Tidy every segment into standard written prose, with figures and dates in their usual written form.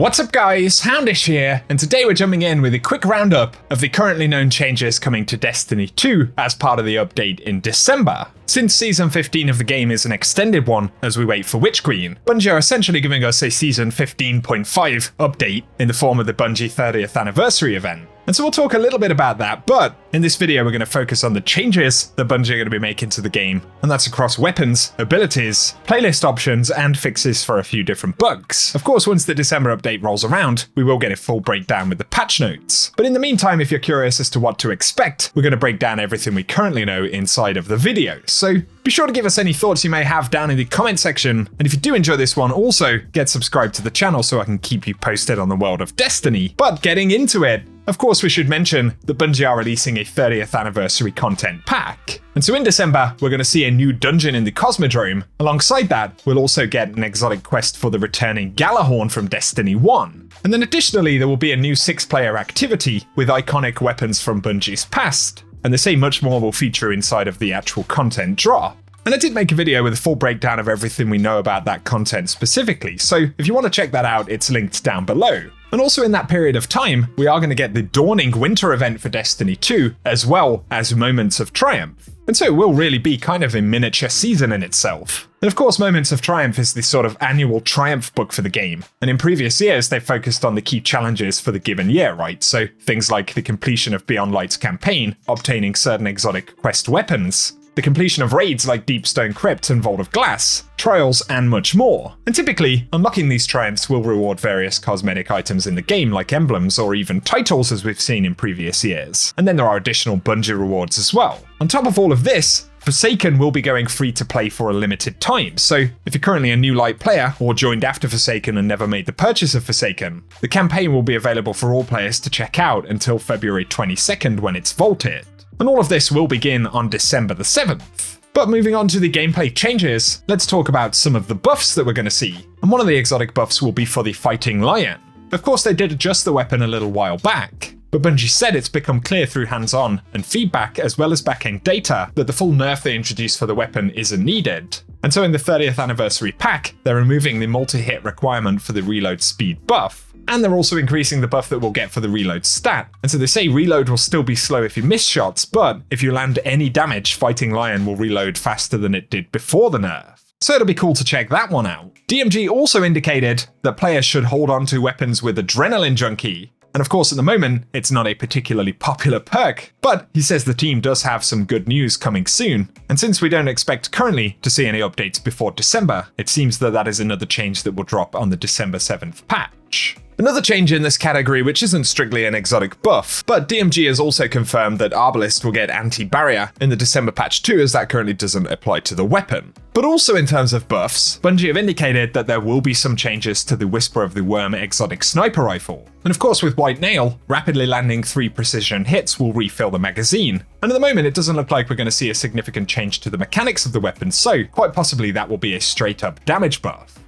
What's up guys, Houndish here, and today we're jumping in with a quick roundup of the currently known changes coming to Destiny 2 as part of the update in December. Since Season 15 of the game is an extended one as we wait for Witch Queen, Bungie are essentially giving us a Season 15.5 update in the form of the Bungie 30th anniversary event. And so we'll talk a little bit about that, but in this video we're going to focus on the changes that Bungie are going to be making to the game, and that's across weapons, abilities, playlist options, and fixes for a few different bugs. Of course, once the December update rolls around, we will get a full breakdown with the patch notes. But in the meantime, if you're curious as to what to expect, we're going to break down everything we currently know inside of the video. So be sure to give us any thoughts you may have down in the comment section, and if you do enjoy this one, also get subscribed to the channel so I can keep you posted on the world of Destiny. But getting into it, of course we should mention that Bungie are releasing a 30th anniversary content pack. And so in December, we're going to see a new dungeon in the Cosmodrome. Alongside that, we'll also get an exotic quest for the returning Galahorn from Destiny 1. And then additionally, there will be a new 6-player activity with iconic weapons from Bungie's past. And they say much more will feature inside of the actual content drop. And I did make a video with a full breakdown of everything we know about that content specifically, so if you want to check that out, it's linked down below. And also in that period of time, we are going to get the Dawning Winter event for Destiny 2, as well as Moments of Triumph. And so it will really be kind of a miniature season in itself. And of course, Moments of Triumph is the sort of annual triumph book for the game. And in previous years, they've focused on the key challenges for the given year, right? So things like the completion of Beyond Light's campaign, obtaining certain exotic quest weapons, the completion of raids like Deepstone Crypt and Vault of Glass, trials, and much more. And typically, unlocking these triumphs will reward various cosmetic items in the game like emblems or even titles as we've seen in previous years. And then there are additional Bungie rewards as well. On top of all of this, Forsaken will be going free to play for a limited time, so if you're currently a new light player or joined after Forsaken and never made the purchase of Forsaken, the campaign will be available for all players to check out until February 22nd when it's vaulted. And all of this will begin on December the 7th. But moving on to the gameplay changes, let's talk about some of the buffs that we're going to see. And one of the exotic buffs will be for the Fighting Lion. Of course, they did adjust the weapon a little while back, but Bungie said it's become clear through hands-on and feedback as well as back-end data that the full nerf they introduced for the weapon isn't needed. And so in the 30th anniversary pack, they're removing the multi-hit requirement for the reload speed buff. And they're also increasing the buff that we'll get for the reload stat. And so they say reload will still be slow if you miss shots, but if you land any damage, Fighting Lion will reload faster than it did before the nerf. So it'll be cool to check that one out. DMG also indicated that players should hold on to weapons with Adrenaline Junkie. And of course, at the moment, it's not a particularly popular perk, but he says the team does have some good news coming soon. And since we don't expect currently to see any updates before December, it seems that that is another change that will drop on the December 7th patch. Another change in this category, which isn't strictly an exotic buff, but DMG has also confirmed that Arbalist will get anti-barrier in the December patch too, as that currently doesn't apply to the weapon. But also in terms of buffs, Bungie have indicated that there will be some changes to the Whisper of the Worm exotic sniper rifle. And of course with White Nail, rapidly landing 3 precision hits will refill the magazine. And at the moment it doesn't look like we're going to see a significant change to the mechanics of the weapon, so quite possibly that will be a straight up damage buff.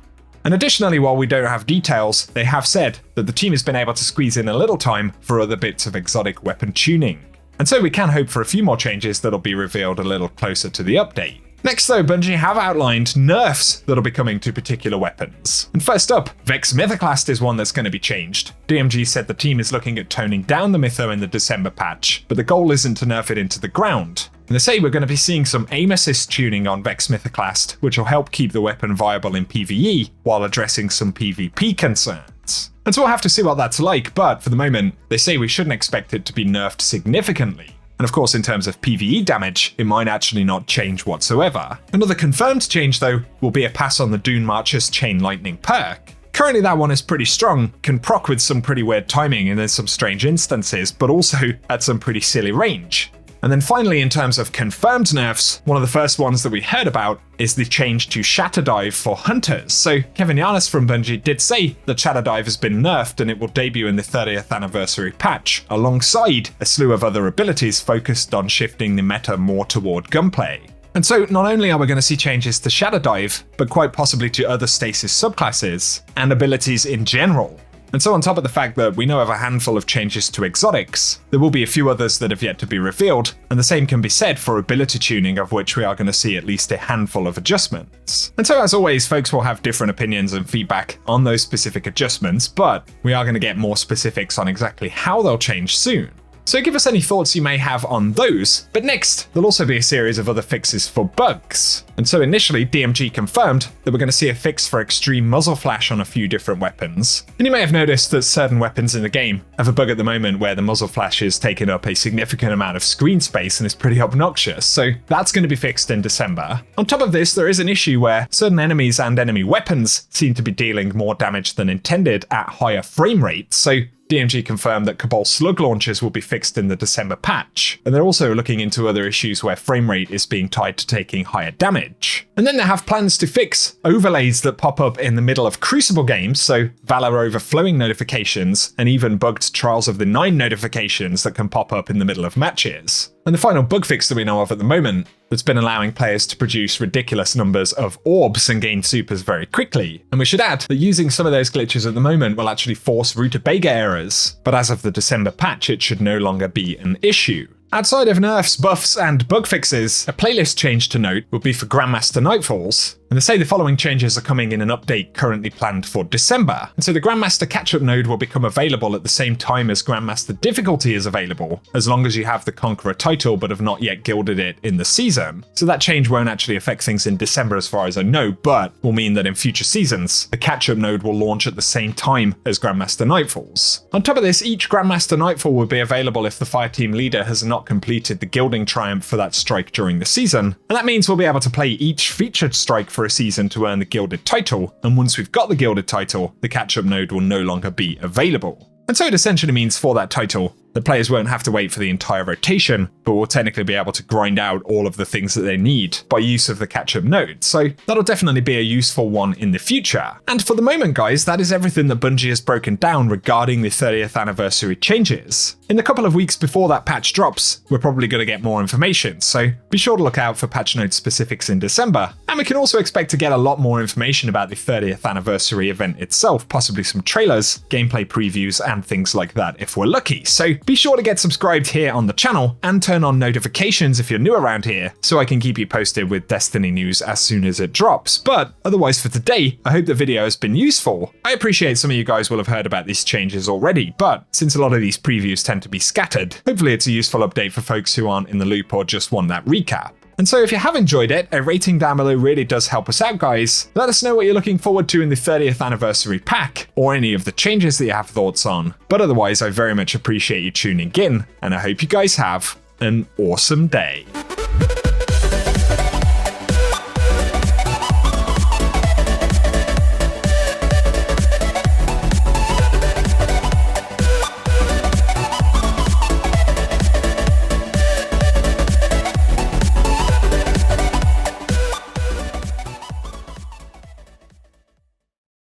And additionally, while we don't have details, they have said that the team has been able to squeeze in a little time for other bits of exotic weapon tuning. And so we can hope for a few more changes that'll be revealed a little closer to the update. Next though, Bungie have outlined nerfs that'll be coming to particular weapons. And first up, Vex Mythoclast is one that's going to be changed. DMG said the team is looking at toning down the Mytho in the December patch, but the goal isn't to nerf it into the ground. And they say we're going to be seeing some aim assist tuning on Vex Mythoclast, which will help keep the weapon viable in PvE while addressing some PvP concerns. And so we'll have to see what that's like, but for the moment, they say we shouldn't expect it to be nerfed significantly. And of course, in terms of PvE damage, it might actually not change whatsoever. Another confirmed change though will be a pass on the Dune Marcher's Chain Lightning perk. Currently that one is pretty strong, can proc with some pretty weird timing and in some strange instances, but also at some pretty silly range. And then finally, in terms of confirmed nerfs, one of the first ones that we heard about is the change to Shatter Dive for Hunters. So Kevin Yanis from Bungie did say that Shatter Dive has been nerfed and it will debut in the 30th anniversary patch, alongside a slew of other abilities focused on shifting the meta more toward gunplay. And so not only are we going to see changes to Shatter Dive, but quite possibly to other stasis subclasses and abilities in general. And so on top of the fact that we know of a handful of changes to exotics, there will be a few others that have yet to be revealed, and the same can be said for ability tuning, of which we are going to see at least a handful of adjustments. And so as always, folks will have different opinions and feedback on those specific adjustments, but we are going to get more specifics on exactly how they'll change soon. So give us any thoughts you may have on those, but next, there'll also be a series of other fixes for bugs. And so initially, DMG confirmed that we're going to see a fix for extreme muzzle flash on a few different weapons. And you may have noticed that certain weapons in the game have a bug at the moment where the muzzle flash is taking up a significant amount of screen space and is pretty obnoxious, so that's going to be fixed in December. On top of this, there is an issue where certain enemies and enemy weapons seem to be dealing more damage than intended at higher frame rates, so DMG confirmed that Cabal slug launchers will be fixed in the December patch, and they're also looking into other issues where frame rate is being tied to taking higher damage. And then they have plans to fix overlays that pop up in the middle of Crucible games, so Valor overflowing notifications, and even bugged Trials of the Nine notifications that can pop up in the middle of matches. And the final bug fix that we know of at the moment that's been allowing players to produce ridiculous numbers of orbs and gain supers very quickly. And we should add that using some of those glitches at the moment will actually force rutabaga errors, but as of the December patch it should no longer be an issue. Outside of nerfs, buffs, and bug fixes, a playlist change to note would be for Grandmaster Nightfalls. And they say the following changes are coming in an update currently planned for December. And so the Grandmaster catch-up node will become available at the same time as Grandmaster difficulty is available, as long as you have the Conqueror title but have not yet gilded it in the season. So that change won't actually affect things in December as far as I know, but will mean that in future seasons, the catch-up node will launch at the same time as Grandmaster Nightfalls. On top of this, each Grandmaster Nightfall will be available if the fireteam leader has not completed the gilding triumph for that strike during the season, and that means we'll be able to play each featured strike for a season to earn the gilded title, and once we've got the gilded title, the catch-up node will no longer be available. And so it essentially means for that title, the players won't have to wait for the entire rotation, but will technically be able to grind out all of the things that they need by use of the catch-up node, so that'll definitely be a useful one in the future. And for the moment guys, that is everything that Bungie has broken down regarding the 30th anniversary changes. In the couple of weeks before that patch drops, we're probably going to get more information, so be sure to look out for patch note specifics in December, and we can also expect to get a lot more information about the 30th anniversary event itself, possibly some trailers, gameplay previews, and things like that if we're lucky. So be sure to get subscribed here on the channel and turn on notifications if you're new around here so I can keep you posted with Destiny news as soon as it drops. But otherwise for today, I hope the video has been useful. I appreciate some of you guys will have heard about these changes already, but since a lot of these previews tend to be scattered, hopefully it's a useful update for folks who aren't in the loop or just want that recap. And so if you have enjoyed it, a rating down below really does help us out guys. Let us know what you're looking forward to in the 30th anniversary pack, or any of the changes that you have thoughts on. But otherwise I very much appreciate you tuning in, and I hope you guys have an awesome day.